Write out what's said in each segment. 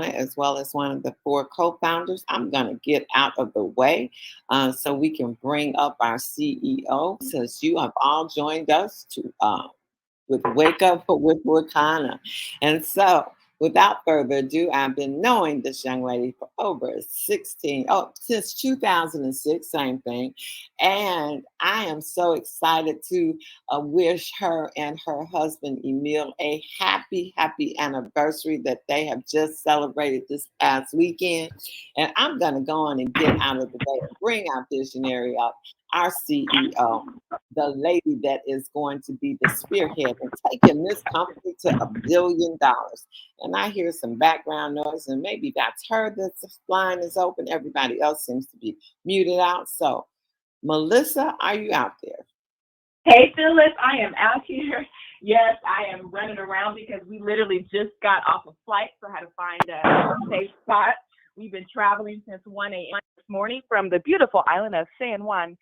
Wakanna, as well as one of the four co-founders. I'm going to get out of the way so we can bring up our CEO, since you have all joined us to with Wake Up with Wakana. And so, without further ado, I've been knowing this young lady for over since 2006, same thing. And I am so excited to wish her and her husband, Emil, a happy anniversary that they have just celebrated this past weekend. And I'm going to go on and get out of the way and bring our visionary up, our CEO, the lady that is going to be the spearhead and taking this company to $1 billion. And I hear some background noise, and maybe that's her. The line is open. Everybody else seems to be muted out. So, Melissa, are you out there? Hey, Phyllis, I am out here. Yes, I am running around because we literally just got off a flight, so I had to find a safe spot. We've been traveling since 1 a.m. this morning from the beautiful island of San Juan,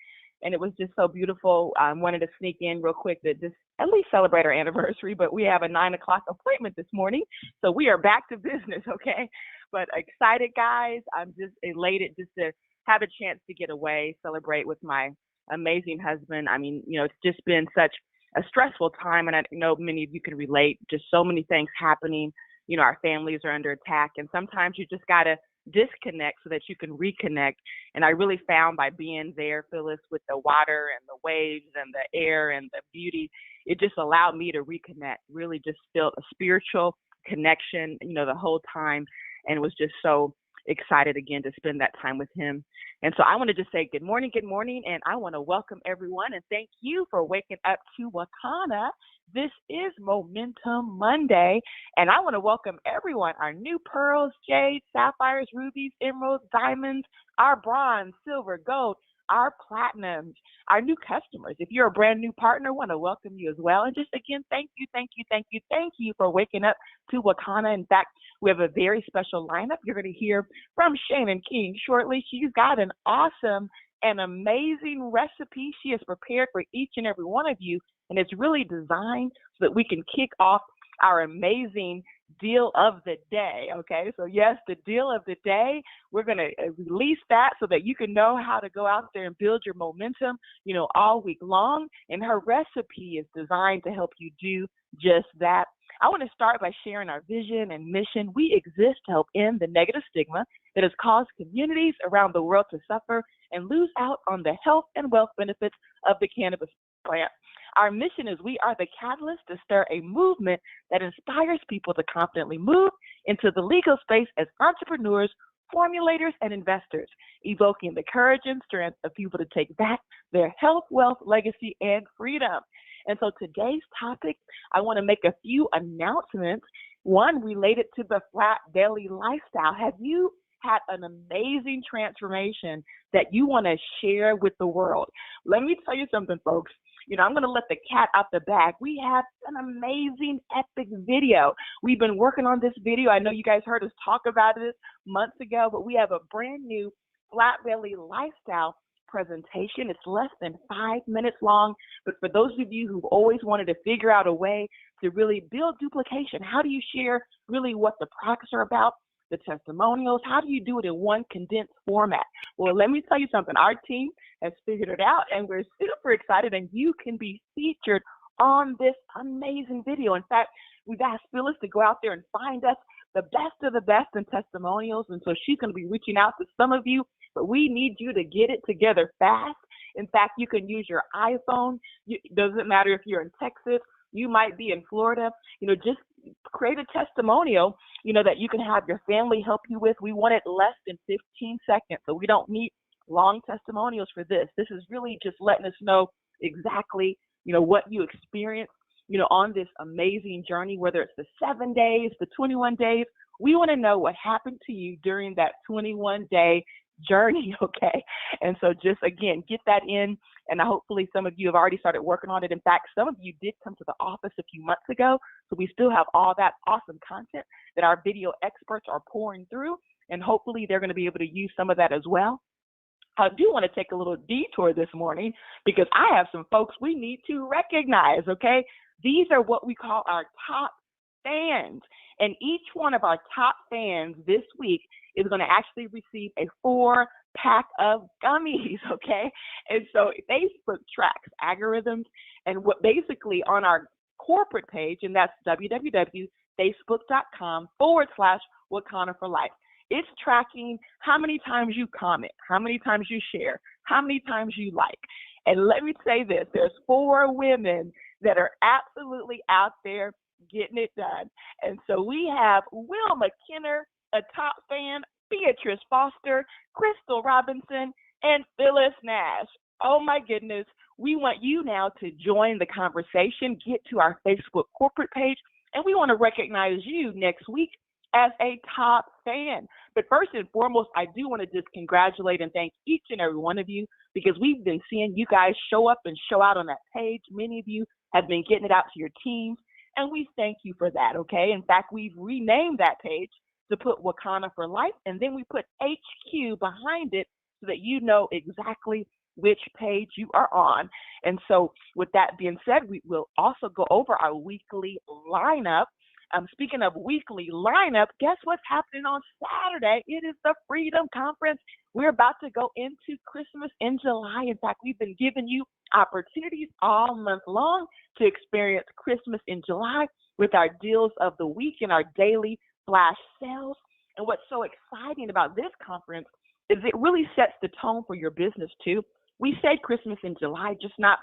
and it was just so beautiful. I wanted to sneak in real quick to just at least celebrate our anniversary, but we have a 9 o'clock appointment this morning, so we are back to business, okay? But excited, guys. I'm just elated just to have a chance to get away, celebrate with my amazing husband. I mean, it's just been such a stressful time, and I know many of you can relate. Just so many things happening. Our families are under attack, and sometimes you just got to disconnect so that you can reconnect. And I really found by being there, Phyllis, with the water and the waves and the air and the beauty, it just allowed me to reconnect, really just feel a spiritual connection, the whole time, and was just so excited again to spend that time with him. And so I want to just say good morning, and I want to welcome everyone and thank you for waking up to Wakanna. This is Momentum Monday, and I want to welcome everyone, our new pearls, jades, sapphires, rubies, emeralds, diamonds, our bronze, silver, gold, our platinums, our new customers. If you're a brand new partner, I want to welcome you as well. And just again, thank you for waking up to Wakanna. In fact, we have a very special lineup. You're going to hear from Shannon King shortly. She's got an awesome and amazing recipe she has prepared for each and every one of you. And it's really designed so that we can kick off our amazing deal of the day. Okay, so yes, the deal of the day, we're going to release that so that you can know how to go out there and build your momentum, all week long. And her recipe is designed to help you do just that. I want to start by sharing our vision and mission. We exist to help end the negative stigma that has caused communities around the world to suffer and lose out on the health and wealth benefits of the cannabis plant. Our mission is we are the catalyst to stir a movement that inspires people to confidently move into the legal space as entrepreneurs, formulators, and investors, evoking the courage and strength of people to take back their health, wealth, legacy, and freedom. And so today's topic, I want to make a few announcements. One related to the flat daily lifestyle. Have you had an amazing transformation that you want to share with the world? Let me tell you something, folks. I'm going to let the cat out the bag. We have an amazing, epic video. We've been working on this video. I know you guys heard us talk about it months ago, but we have a brand new flat belly lifestyle presentation. It's less than 5 minutes long, but for those of you who've always wanted to figure out a way to really build duplication, how do you share really what the products are about, the testimonials, how do you do it in one condensed format? Well, let me tell you something. Our team has figured it out, and we're super excited, and you can be featured on this amazing video. In fact, we've asked Phyllis to go out there and find us the best of the best in testimonials, and so she's going to be reaching out to some of you, but we need you to get it together fast. In fact, you can use your iPhone. It doesn't matter if you're in Texas, you might be in Florida, just create a testimonial, that you can have your family help you with. We want it less than 15 seconds, so we don't need long testimonials for this. This is really just letting us know exactly, what you experienced, on this amazing journey, whether it's the 7 days, the 21 days. We want to know what happened to you during that 21-day journey, okay? And so just, again, get that in, and hopefully some of you have already started working on it. In fact, some of you did come to the office a few months ago, so we still have all that awesome content that our video experts are pouring through, and hopefully they're going to be able to use some of that as well. I do want to take a little detour this morning because I have some folks we need to recognize, okay? These are what we call our top fans. And each one of our top fans this week is going to actually receive a 4-pack of gummies, okay? And so Facebook tracks algorithms, and what basically on our corporate page, and that's www.facebook.com/Wakanna for Life. It's tracking how many times you comment, how many times you share, how many times you like. And let me say this, there's 4 women that are absolutely out there getting it done. And so we have Wilma Kenner, a top fan, Beatrice Foster, Crystal Robinson, and Phyllis Nash. Oh my goodness. We want you now to join the conversation, get to our Facebook corporate page, and we want to recognize you next week as a top fan. But first and foremost, I do want to just congratulate and thank each and every one of you, because we've been seeing you guys show up and show out on that page. Many of you have been getting it out to your teams, and we thank you for that, okay? In fact, we've renamed that page to put Wakanna for Life, and then we put HQ behind it so that you know exactly which page you are on. And so with that being said, we will also go over our weekly lineup. Speaking of weekly lineup, guess what's happening on Saturday? It is the Freedom Conference. We're about to go into Christmas in July. In fact, we've been giving you opportunities all month long to experience Christmas in July with our deals of the week and our daily flash sales. And what's so exciting about this conference is it really sets the tone for your business too. We say Christmas in July, just not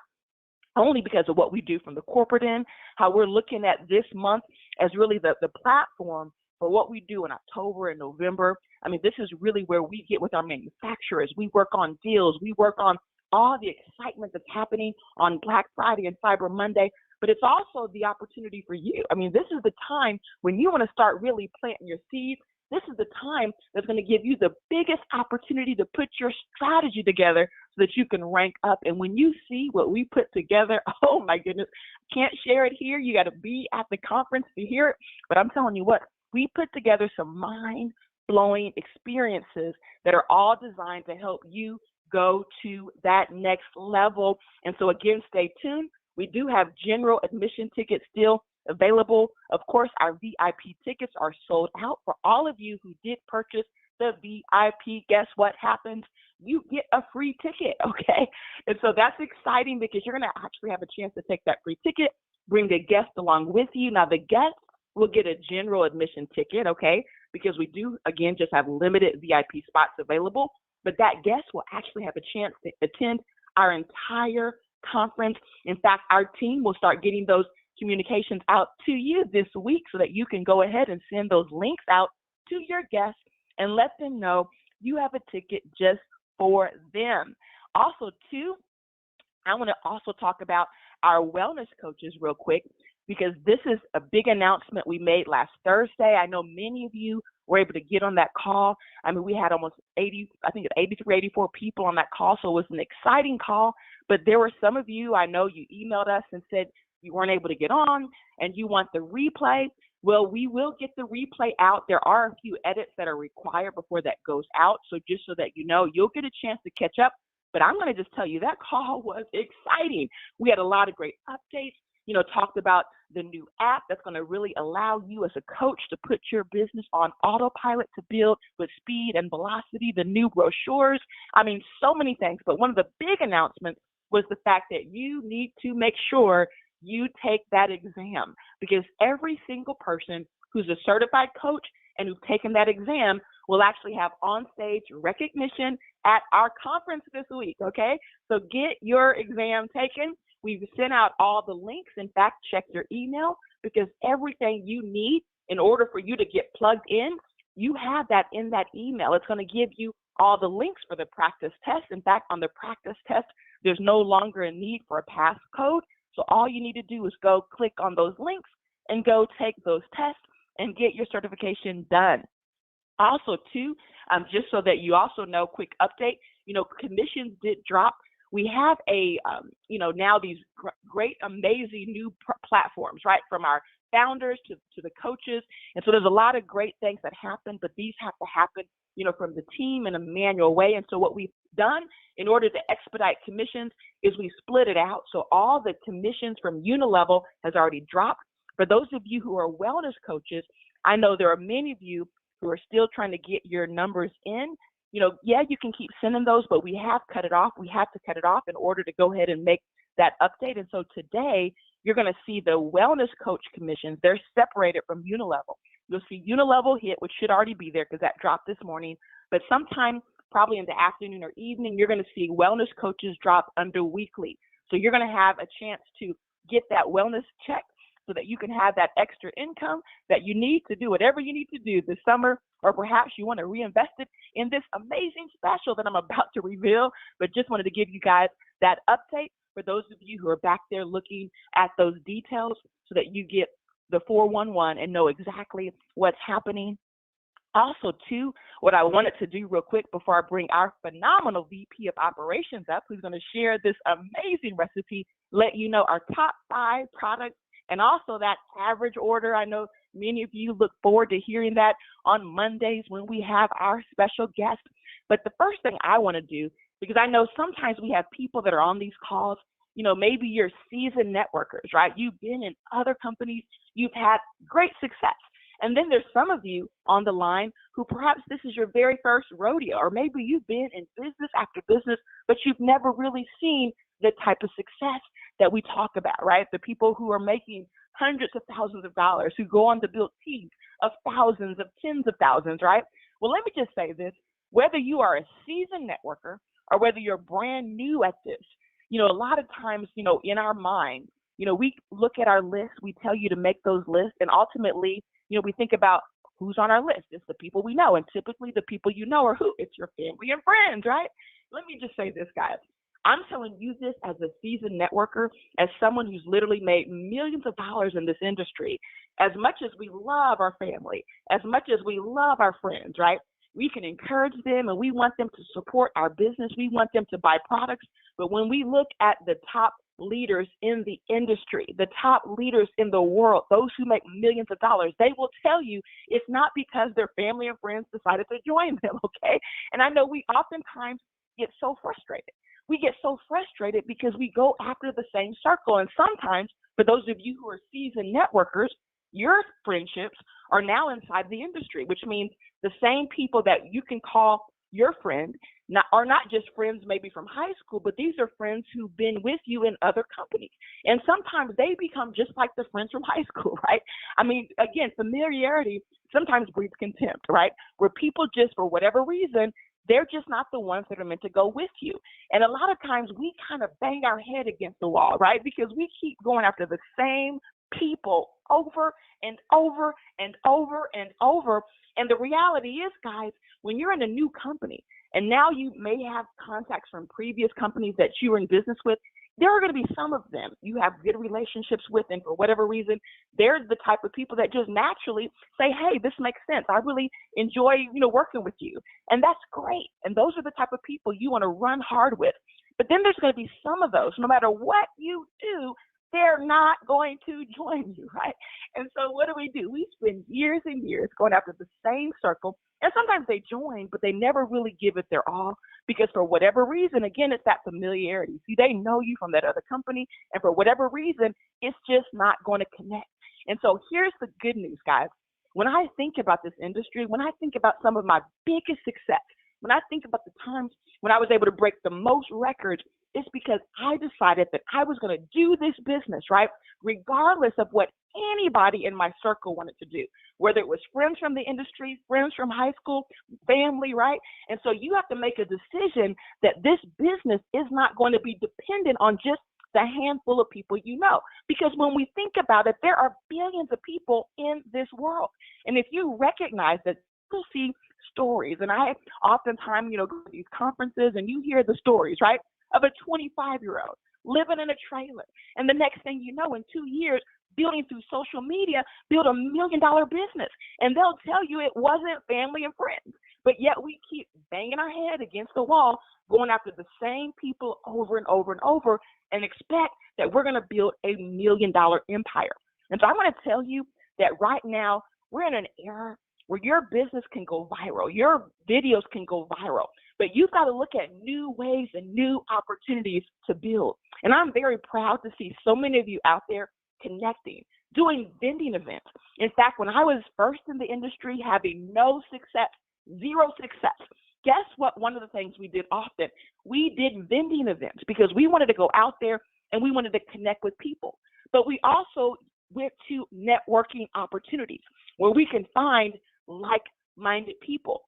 only because of what we do from the corporate end, how we're looking at this month as really the platform for what we do in October and November. I mean, this is really where we get with our manufacturers. We work on deals. We work on all the excitement that's happening on Black Friday and Cyber Monday, but it's also the opportunity for you. I mean, this is the time when you want to start really planting your seeds. This is the time that's going to give you the biggest opportunity to put your strategy together so that you can rank up. And when you see what we put together, oh my goodness, can't share it here. You got to be at the conference to hear it. But I'm telling you what, we put together some mind-blowing experiences that are all designed to help you go to that next level. And so again, stay tuned. We do have general admission tickets still available. Of course, our VIP tickets are sold out. For all of you who did purchase the VIP, guess what happens? You get a free ticket, okay? And so that's exciting because you're going to actually have a chance to take that free ticket, bring a guest along with you. Now, the guest will get a general admission ticket, okay? Because we do, again, just have limited VIP spots available. But that guest will actually have a chance to attend our entire conference. In fact, our team will start getting those communications out to you this week so that you can go ahead and send those links out to your guests and let them know you have a ticket just for them. Also, too, I want to also talk about our wellness coaches real quick, because this is a big announcement we made last Thursday. I know many of you were able to get on that call. I mean, we had almost 80, I think it's 83, 84 people on that call, so it was an exciting call. But there were some of you, I know you emailed us and said you weren't able to get on and you want the replay. Well, we will get the replay out. There are a few edits that are required before that goes out. So just so that you know, you'll get a chance to catch up. But I'm going to just tell you that call was exciting. We had a lot of great updates, talked about the new app that's going to really allow you as a coach to put your business on autopilot to build with speed and velocity, the new brochures. I mean, so many things. But one of the big announcements was the fact that you need to make sure you take that exam, because every single person who's a certified coach and who's taken that exam will actually have on-stage recognition at our conference this week, okay? So get your exam taken. We've sent out all the links. In fact, check your email, because everything you need in order for you to get plugged in, you have that in that email. It's going to give you all the links for the practice test. In fact, on the practice test, there's no longer a need for a passcode. So all you need to do is go click on those links and go take those tests and get your certification done. Also, too, just so that you also know, quick update, commissions did drop. We have now these great, amazing new platforms, right, from our founders to the coaches. And so there's a lot of great things that happen, but these have to happen, from the team in a manual way. And so what we've done in order to expedite commissions is we split it out. So all the commissions from Unilevel has already dropped. For those of you who are wellness coaches, I know there are many of you who are still trying to get your numbers in. Yeah, you can keep sending those, but we have cut it off. We have to cut it off in order to go ahead and make that update. And so today, you're going to see the wellness coach commissions. They're separated from Unilevel. You'll see Unilevel hit, which should already be there because that dropped this morning. But sometime, probably in the afternoon or evening, you're going to see wellness coaches drop under weekly. So you're going to have a chance to get that wellness check so that you can have that extra income that you need to do whatever you need to do this summer, or perhaps you want to reinvest it in this amazing special that I'm about to reveal. But just wanted to give you guys that update for those of you who are back there looking at those details so that you get the 411 and know exactly what's happening. Also, too, what I wanted to do real quick before I bring our phenomenal VP of Operations up, who's going to share this amazing recipe, let you know our top 5 products and also that average order. I know many of you look forward to hearing that on Mondays when we have our special guest. But the first thing I want to do, because I know sometimes we have people that are on these calls, maybe you're seasoned networkers, right? You've been in other companies, you've had great success. And then there's some of you on the line who perhaps this is your very first rodeo, or maybe you've been in business after business, but you've never really seen the type of success that we talk about, right? The people who are making hundreds of thousands of dollars, who go on to build teams of thousands, of tens of thousands, right? Well, let me just say this, whether you are a seasoned networker or whether you're brand new at this, a lot of times, in our mind, we look at our list, we tell you to make those lists, and ultimately, we think about who's on our list. It's the people we know, and typically the people you know are who? It's your family and friends, right? Let me just say this, guys. I'm telling you this as a seasoned networker, as someone who's literally made millions of dollars in this industry. As much as we love our family, as much as we love our friends, right? We can encourage them and we want them to support our business. We want them to buy products. But when we look at the top leaders in the industry, the top leaders in the world, those who make millions of dollars, they will tell you it's not because their family and friends decided to join them, okay? And I know we oftentimes get so frustrated. We get so frustrated because we go after the same circle. And sometimes, for those of you who are seasoned networkers, your friendships are now inside the industry, which means the same people that you can call your friend are not just friends maybe from high school, but these are friends who've been with you in other companies. And sometimes they become just like the friends from high school, right? I mean, again, familiarity sometimes breeds contempt, right? Where people just, for whatever reason, they're just not the ones that are meant to go with you. And a lot of times we kind of bang our head against the wall, right? Because we keep going after the same people over and over and over and over. And the reality is, guys, when you're in a new company and now you may have contacts from previous companies that you were in business with, there are going to be some of them you have good relationships with, and for whatever reason, they're the type of people that just naturally say, hey, this makes sense. I really enjoy, working with you. And that's great. And those are the type of people you want to run hard with. But then there's going to be some of those, no matter what you do, they're not going to join you, right? And so what do? We spend years and years going after the same circle. And sometimes they join, but they never really give it their all because for whatever reason, again, it's that familiarity. See, they know you from that other company. And for whatever reason, it's just not going to connect. And so here's the good news, guys. When I think about this industry, when I think about some of my biggest success, when I think about the times when I was able to break the most records, it's because I decided that I was going to do this business, right? Regardless of what anybody in my circle wanted to do, whether it was friends from the industry, friends from high school, family, right? And so you have to make a decision that this business is not going to be dependent on just the handful of people you know. Because when we think about it, there are billions of people in this world. And if you recognize that, you'll see stories. And I oftentimes, go to these conferences and you hear the stories, right? Of a 25-year-old living in a trailer. And the next thing you know, in 2 years, building through social media, build $1 million business. And they'll tell you it wasn't family and friends. But yet we keep banging our head against the wall, going after the same people over and over and over, and expect that we're going to build $1 million empire. And so I want to tell you that right now, we're in an era where your business can go viral, your videos can go viral, but you've got to look at new ways and new opportunities to build. And I'm very proud to see so many of you out there connecting, doing vending events. In fact, when I was first in the industry, having no success, zero success, guess what? One of the things we did often, we did vending events because we wanted to go out there and we wanted to connect with people. But we also went to networking opportunities where we can find like-minded people.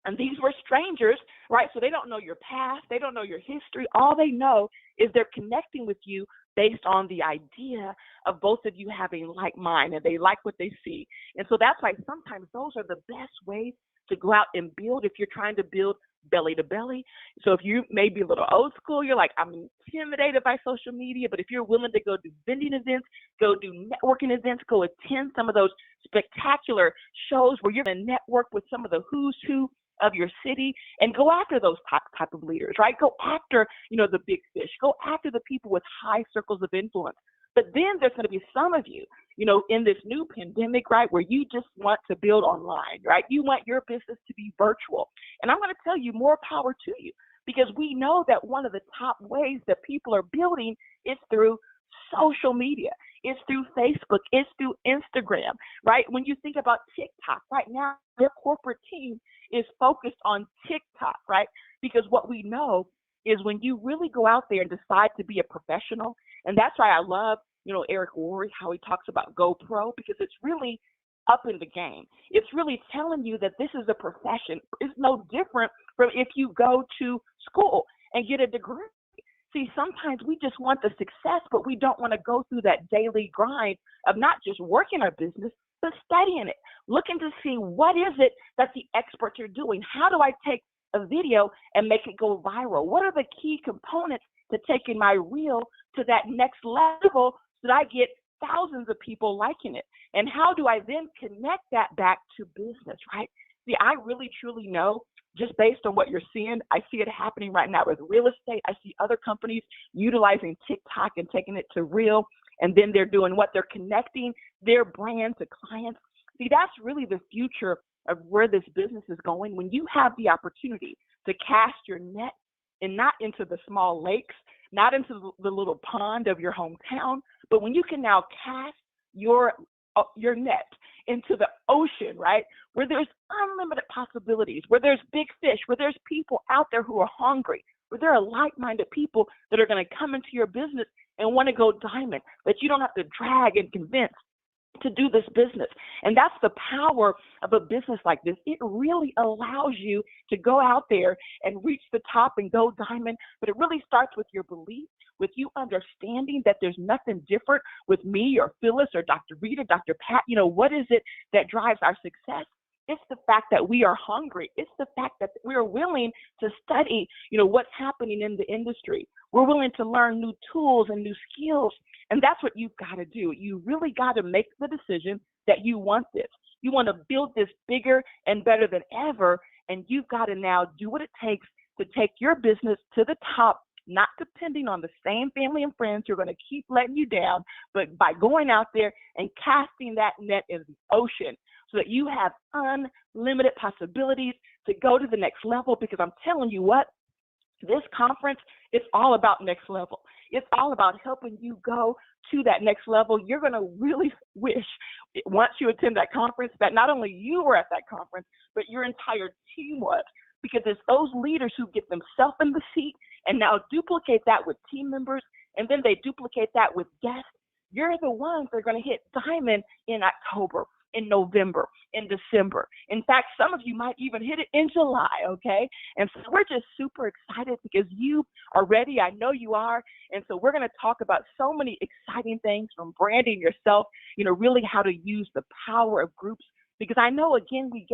And these were strangers, right? So they don't know your past, they don't know your history. All they know is they're connecting with you based on the idea of both of you having like mind, and they like what they see. And so that's why sometimes those are the best ways to go out and build if you're trying to build belly to belly. So if you may be a little old school, you're like, I'm intimidated by social media, but if you're willing to go do vending events, go do networking events, go attend some of those spectacular shows where you're going to network with some of the who's who of your city, and go after those type of leaders, right? Go after, the big fish. Go after the people with high circles of influence. But then there's going to be some of you, in this new pandemic, right, where you just want to build online, right? You want your business to be virtual. And I'm going to tell you, more power to you, because we know that one of the top ways that people are building is through social media. It's through Facebook. It's through Instagram, right? When you think about TikTok right now, their corporate team is focused on TikTok, right? Because what we know is when you really go out there and decide to be a professional, and that's why I love, Eric Worre, how he talks about GoPro, because it's really up in the game. It's really telling you that this is a profession. It's no different from if you go to school and get a degree. See, sometimes we just want the success, but we don't want to go through that daily grind of not just working our business, but studying it, looking to see what is it that the experts are doing. How do I take a video and make it go viral? What are the key components to taking my reel to that next level so that I get thousands of people liking it? And how do I then connect that back to business, right? See, I really, truly know, just based on what you're seeing, I see it happening right now with real estate. I see other companies utilizing TikTok and taking it to real, and then they're doing what? They're connecting their brand to clients. See, that's really the future of where this business is going. When you have the opportunity to cast your net, and not into the small lakes, not into the little pond of your hometown, but when you can now cast your net into the ocean, right? Where there's unlimited possibilities, where there's big fish, where there's people out there who are hungry, where there are like-minded people that are going to come into your business and want to go diamond, that you don't have to drag and convince to do this business. And that's the power of a business like this. It really allows you to go out there and reach the top and go diamond, but it really starts with your belief, with you understanding that there's nothing different with me or Phyllis or Dr. Rita, Dr. Pat. What is it that drives our success? It's the fact that we are hungry. It's the fact that we're willing to study, what's happening in the industry. We're willing to learn new tools and new skills. And that's what you've got to do. You really got to make the decision that you want this. You want to build this bigger and better than ever. And you've got to now do what it takes to take your business to the top, not depending on the same family and friends who are going to keep letting you down, but by going out there and casting that net in the ocean so that you have unlimited possibilities to go to the next level. Because I'm telling you what, this conference is all about next level. It's all about helping you go to that next level. You're going to really wish, once you attend that conference, that not only you were at that conference, but your entire team was. Because it's those leaders who get themselves in the seat and now duplicate that with team members, and then they duplicate that with guests. You're the ones that are going to hit diamond in October, in November, in December. In fact, some of you might even hit it in July, okay? And so we're just super excited because you are ready. I know you are. And so we're going to talk about so many exciting things, from branding yourself, really how to use the power of groups. Because I know, again, we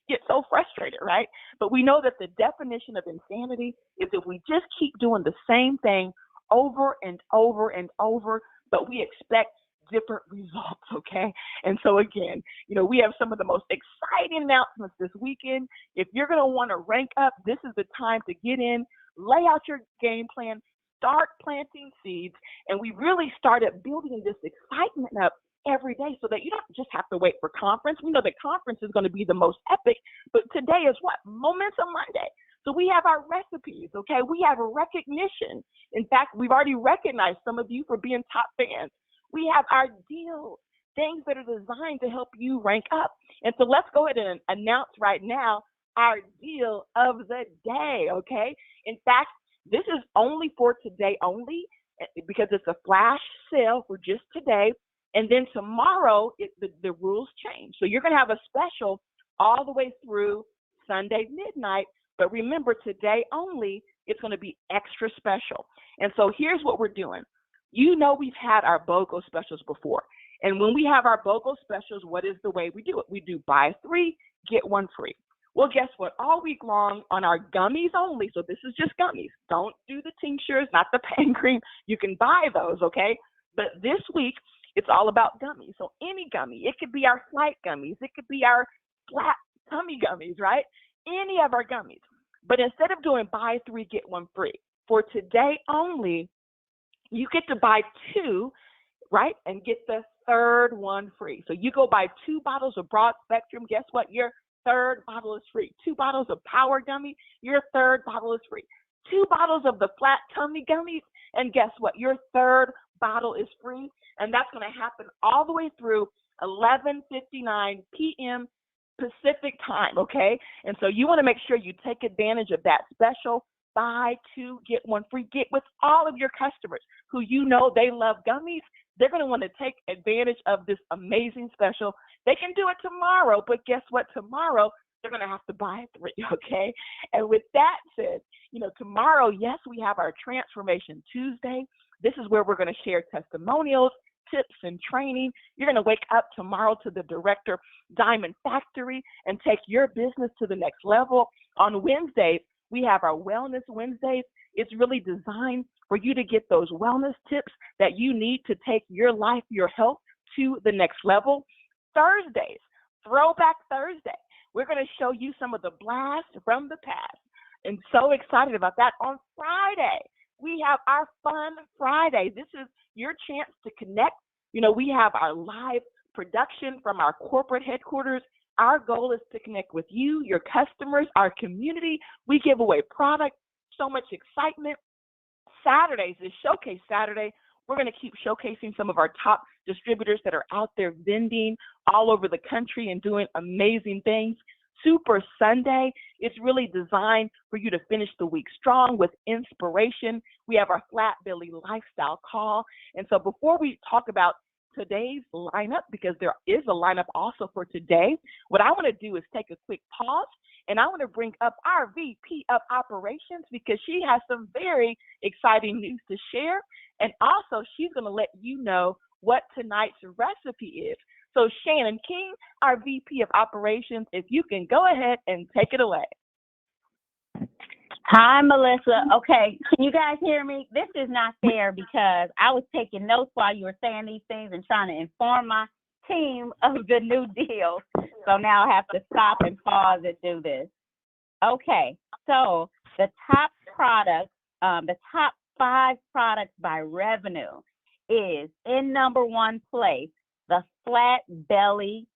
get so frustrated, right? But we know that the definition of insanity is if we just keep doing the same thing over and over and over, but we expect different results, okay? And so again, we have some of the most exciting announcements this weekend. If you're going to want to rank up, this is the time to get in, lay out your game plan, start planting seeds, and we really started building this excitement up every day so that you don't just have to wait for conference. We know the conference is going to be the most epic, but today is what? Momentum Monday. So we have our recipes, okay? We have a recognition. In fact, we've already recognized some of you for being top fans. We have our deals things that are designed to help you rank up. And so let's go ahead and announce right now our deal of the day, okay? In fact, this is only for today only because it's a flash sale for just today. And then tomorrow, the rules change. So you're going to have a special all the way through Sunday midnight. But remember, today only, it's going to be extra special. And so here's what we're doing. You know we've had our BOGO specials before. And when we have our BOGO specials, what is the way we do it? We do buy 3, get 1 free. Well, guess what? All week long on our gummies only, so this is just gummies. Don't do the tinctures, not the pain cream. You can buy those, okay? But this week, it's all about gummies. So any gummy, it could be our flight gummies. It could be our flat tummy gummies, right? Any of our gummies. But instead of doing buy 3, get 1 free, for today only, you get to buy 2, right? And get the third one free. So you go buy 2 bottles of broad spectrum. Guess what? Your third bottle is free. 2 bottles of power gummy. Your third bottle is free. 2 bottles of the flat tummy gummies. And guess what? Your third bottle is free. And that's going to happen all the way through 11:59 p.m. Pacific time, okay? And so you want to make sure you take advantage of that special buy 2, get 1 free. Get with all of your customers who you know they love gummies. They're going to want to take advantage of this amazing special. They can do it tomorrow, but guess what? Tomorrow, they're going to have to buy 3, okay? And with that said, tomorrow, yes, we have our Transformation Tuesday. This is where we're going to share testimonials, tips, and training. You're going to wake up tomorrow to the Director Diamond Factory and take your business to the next level. On Wednesdays, we have our Wellness Wednesdays. It's really designed for you to get those wellness tips that you need to take your life, your health to the next level. Thursdays, Throwback Thursday. We're going to show you some of the blasts from the past. And so excited about that. On Friday, we have our Fun Friday. This is your chance to connect. We have our live production from our corporate headquarters. Our goal is to connect with you, your customers, our community. We give away products, so much excitement. Saturdays is Showcase Saturday. We're going to keep showcasing some of our top distributors that are out there vending all over the country and doing amazing things. Super Sunday, it's really designed for you to finish the week strong with inspiration. We have our Flat Belly Lifestyle Call. And so before we talk about today's lineup, because there is a lineup also for today, what I want to do is take a quick pause, and I want to bring up our VP of Operations because she has some very exciting news to share. And also, she's going to let you know what tonight's recipe is. So Shannon King, our VP of Operations, if you can go ahead and take it away. Hi, Melissa. Okay, can you guys hear me? This is not fair because I was taking notes while you were saying these things and trying to inform my team of the new deal. So now I have to stop and pause and do this. Okay, so the top products, the top 5 products by revenue is in number 1 place, the Flat Belly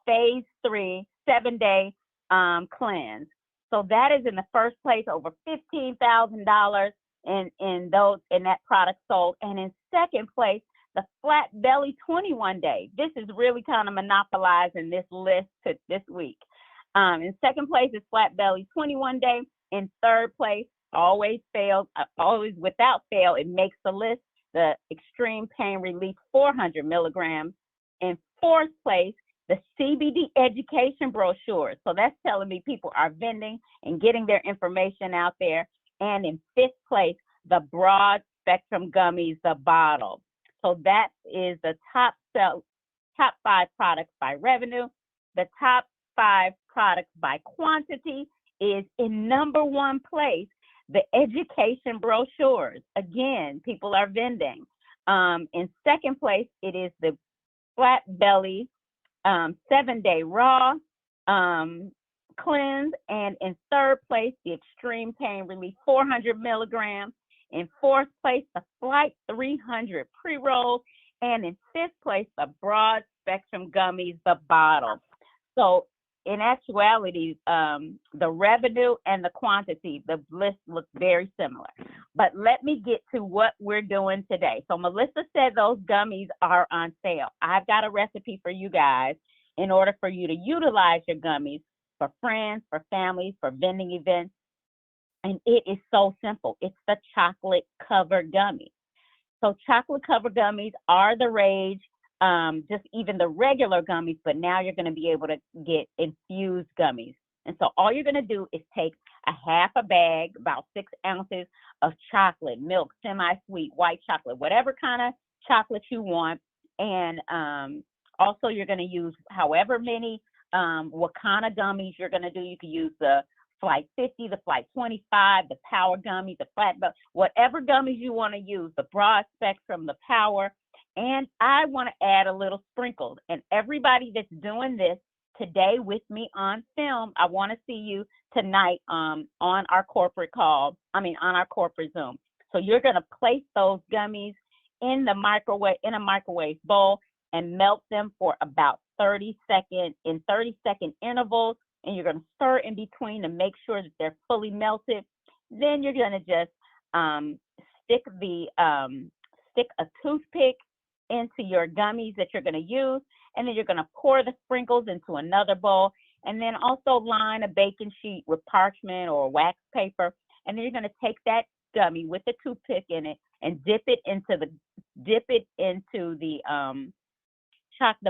Phase 3 7-day cleanse. So that is in the first place, over $15,000 in that product sold. And in second place, the Flat Belly 21 day. This is really kind of monopolizing this list this week. In second place is Flat Belly 21 day. In third place, always without fail, it makes the list, the Extreme Pain Relief 400 milligrams. In fourth place, the CBD education brochure. So that's telling me people are vending and getting their information out there. And in fifth place, the broad spectrum gummies, the bottle. So that is the top 5 products by revenue. The top 5 products by quantity is in number 1 place, the education brochures. Again, people are vending. In second place, it is the Flat Belly 7-day raw cleanse. And in third place, the Extreme Pain Relief 400 milligrams. In fourth place, the Flight 300 pre-rolls. And in fifth place, the broad spectrum gummies, the bottle. So in actuality, the revenue and the quantity, the list looks very similar. But let me get to what we're doing today. So Melissa said those gummies are on sale. I've got a recipe for you guys in order for you to utilize your gummies for friends, for families, for vending events. And it is so simple. It's the chocolate covered gummy. So chocolate covered gummies are the rage, just even the regular gummies, but now you're going to be able to get infused gummies. And so all you're going to do is take a half a bag, about 6 ounces of chocolate, milk, semi-sweet, white chocolate, whatever kind of chocolate you want. And also you're going to use however many Wakanna gummies you're going to do. You can use the Flight 50, the Flight 25, the Power Gummy, the Flat, whatever gummies you want to use, the broad spectrum, the Power. And I want to add a little sprinkles. And everybody that's doing this today with me on film, I want to see you tonight on our corporate call, on our corporate Zoom. So you're going to place those gummies in a microwave bowl and melt them for about 30-second intervals. And you're going to stir in between to make sure that they're fully melted. Then you're going to just stick a toothpick into your gummies that you're going to use, and then you're going to pour the sprinkles into another bowl, and then also line a baking sheet with parchment or wax paper, and then you're going to take that gummy with the toothpick in it and dip it into the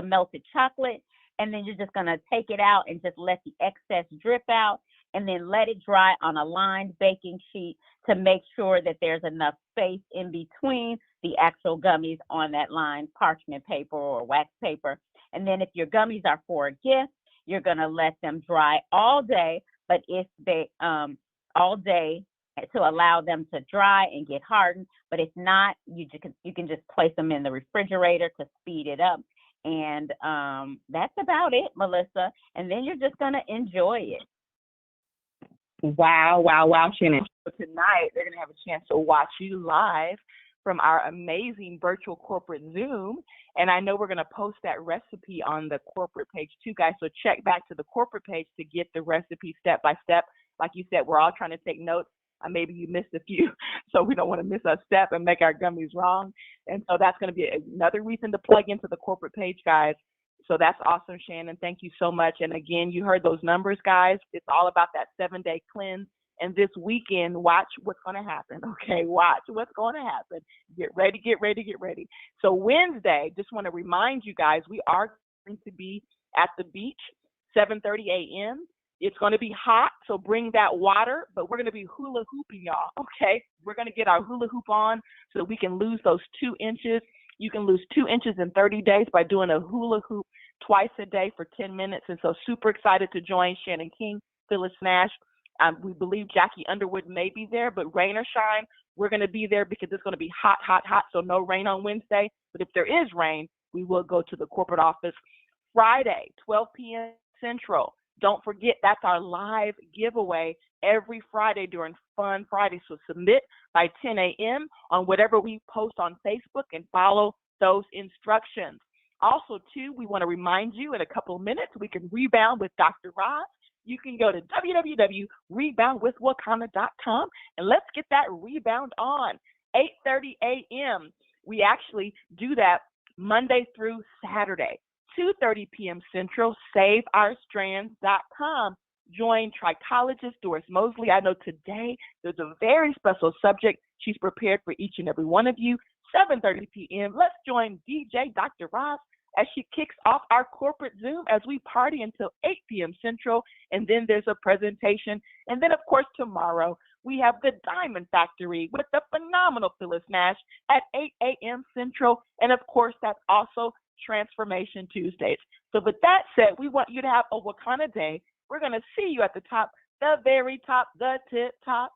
melted chocolate. And then you're just going to take it out and just let the excess drip out, and then let it dry on a lined baking sheet to make sure that there's enough space in between the actual gummies on that lined parchment paper or wax paper. And then if your gummies are for a gift, you're going to let them dry all day, but if they all day to allow them to dry and get hardened. But if not, you can just place them in the refrigerator to speed it up. And that's about it, Melissa. And then you're just going to enjoy it. Wow, Shannon. So tonight, they're going to have a chance to watch you live from our amazing virtual corporate Zoom. And I know we're going to post that recipe on the corporate page too, guys. So check back to the corporate page to get the recipe step by step. Like you said, we're all trying to take notes. Maybe you missed a few, so we don't want to miss a step and make our gummies wrong. And so that's going to be another reason to plug into the corporate page, guys. So that's awesome, Shannon. Thank you so much. And again, you heard those numbers, guys. It's all about that 7-day cleanse. And this weekend, watch what's going to happen. Okay, watch what's going to happen. Get ready, get ready, get ready. So Wednesday, just want to remind you guys, we are going to be at the beach, 7:30 a.m. It's going to be hot, so bring that water, but we're going to be hula hooping, y'all, okay? We're going to get our hula hoop on so that we can lose those 2 inches. You can lose 2 inches in 30 days by doing a hula hoop twice a day for 10 minutes. And so super excited to join Shannon King, Phyllis Nash. We believe Jackie Underwood may be there, but rain or shine, we're going to be there because it's going to be hot, hot, hot. So no rain on Wednesday. But if there is rain, we will go to the corporate office. Friday, 12 p.m. Central. Don't forget, that's our live giveaway every Friday during Fun Friday. So submit by 10 a.m. on whatever we post on Facebook and follow those instructions. Also, too, we want to remind you in a couple of minutes, we can rebound with Dr. Roz. You can go to www.reboundwithwakanna.com and let's get that rebound on. 8:30 a.m. We actually do that Monday through Saturday. 2:30 p.m. Central, SaveOurStrands.com. Join trichologist Doris Mosley. I know today there's a very special subject she's prepared for each and every one of you. 7:30 p.m. Let's join DJ Dr. Ross as she kicks off our corporate Zoom as we party until 8 p.m. Central. And then there's a presentation. And then, of course, tomorrow we have the Diamond Factory with the phenomenal Phyllis Nash at 8 a.m. Central. And, of course, that's also Transformation Tuesdays. So with that said, we want you to have a Wakanna day. We're going to see you at the top, the very top, the tip top.